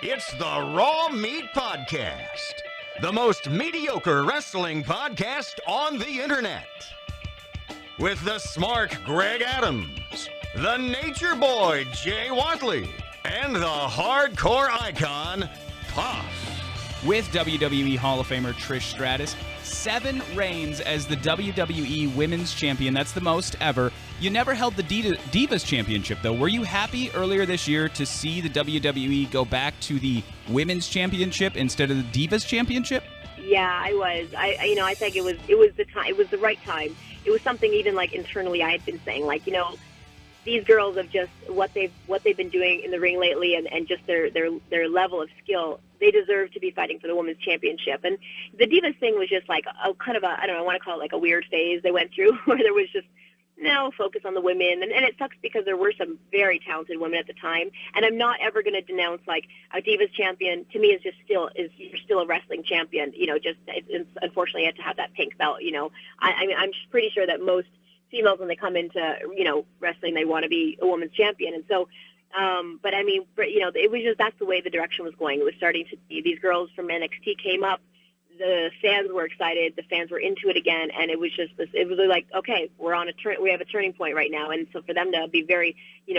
It's the Raw Meat Podcast, the most mediocre wrestling podcast on the internet. With the smart Greg Adams, the nature boy Jay Watley, and the hardcore icon Puff. With WWE Hall of Famer Trish Stratus, 7 reigns as the WWE Women's Champion. That's the most ever. You never held the Divas Championship, though. Were you happy earlier this year to see the WWE go back to the Women's Championship instead of the Divas Championship? Yeah, I was. I think it was the time. It was the right time. It was something even like internally I had been saying, like, these girls have just what they've been doing in the ring lately, and just their level of skill. They deserve to be fighting for the women's championship. And the Divas thing was just like I want to call it like a weird phase they went through where there was just no focus on the women, and it sucks because there were some very talented women at the time. And I'm not ever going to denounce like a Divas champion. To me, you're still a wrestling champion. It's unfortunately you have to have that pink belt. I'm pretty sure that most females, when they come into wrestling, they want to be a women's champion. And so it was just, that's the way the direction was going. It was starting to be, these girls from NXT came up, the fans were excited, the fans were into it again, and it was just this, it was like, okay, we have a turning point right now. And so for them to be very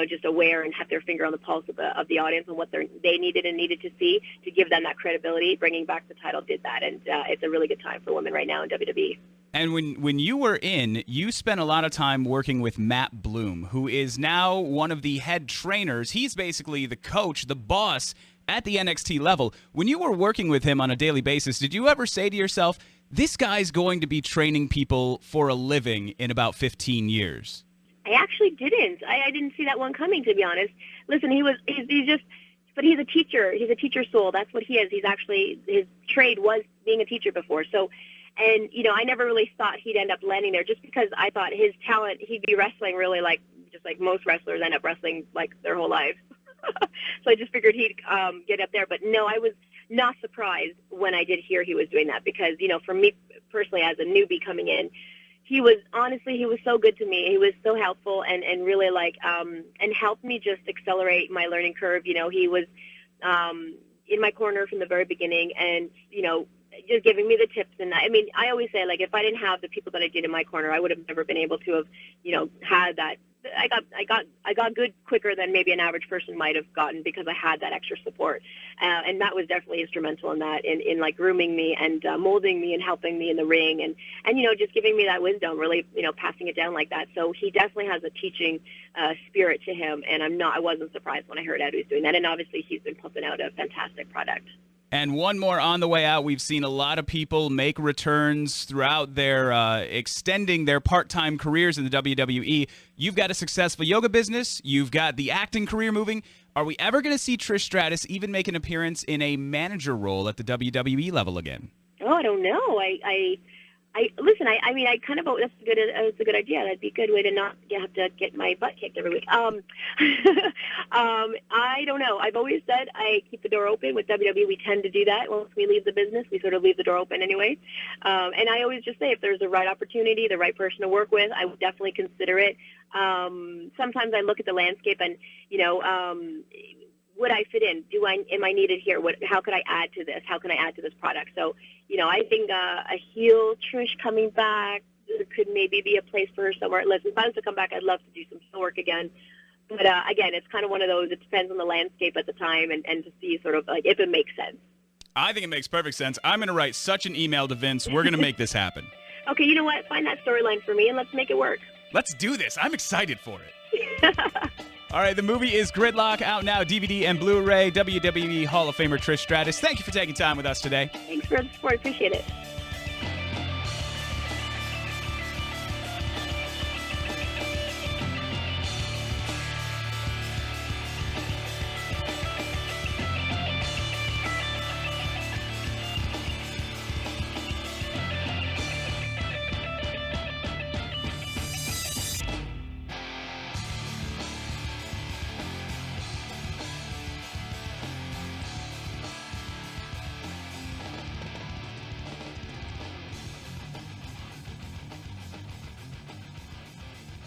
just aware and have their finger on the pulse of the audience and what they needed to see to give them that credibility, bringing back the title did that. And it's a really good time for women right now in WWE. And when you were in, you spent a lot of time working with Matt Bloom, who is now one of the head trainers. He's basically the coach, the boss at the NXT level. When you were working with him on a daily basis, did you ever say to yourself, this guy's going to be training people for a living in about 15 years? I actually didn't. I didn't see that one coming, to be honest. Listen, but he's a teacher. He's a teacher soul. That's what he is. He's actually, his trade was being a teacher before. So, and, I never really thought he'd end up landing there just because I thought his talent, he'd be wrestling really just like most wrestlers end up wrestling like their whole lives. So I just figured he'd get up there. But no, I was not surprised when I did hear he was doing that because, for me personally as a newbie coming in, he was so good to me. He was so helpful and really and helped me just accelerate my learning curve. He was in my corner from the very beginning and, just giving me the tips. And I always say, like, if I didn't have the people that I did in my corner, I would have never been able to have, had that. I got good quicker than maybe an average person might have gotten because I had that extra support. And Matt was definitely instrumental in that, in like grooming me and molding me and helping me in the ring and just giving me that wisdom, really, passing it down like that. So he definitely has a teaching spirit to him. And I wasn't surprised when I heard Ed was doing that. And obviously he's been pumping out a fantastic product. And one more on the way out. We've seen a lot of people make returns throughout their extending their part-time careers in the WWE. You've got a successful yoga business. You've got the acting career moving. Are we ever going to see Trish Stratus even make an appearance in a manager role at the WWE level again? Oh, I don't know. Listen. I kind of vote that's a good idea. That'd be a good way to not have to get my butt kicked every week. I don't know. I've always said I keep the door open. With WWE, we tend to do that. Once we leave the business, we sort of leave the door open anyway. And I always just say if there's the right opportunity, the right person to work with, I would definitely consider it. Sometimes I look at the landscape and, would I fit in? Am I needed here? How could I add to this? How can I add to this product? So, I think a heel Trish coming back, there could maybe be a place for her somewhere. Listen, if I was to come back, I'd love to do some still work again. But again, it's kind of one of those, it depends on the landscape at the time and to see sort of like if it makes sense. I think it makes perfect sense. I'm going to write such an email to Vince. We're going to make this happen. Okay, you know what? Find that storyline for me and let's make it work. Let's do this. I'm excited for it. All right, the movie is Gridlock, out now, DVD and Blu-ray. WWE Hall of Famer Trish Stratus, thank you for taking time with us today. Thanks for the support. Appreciate it.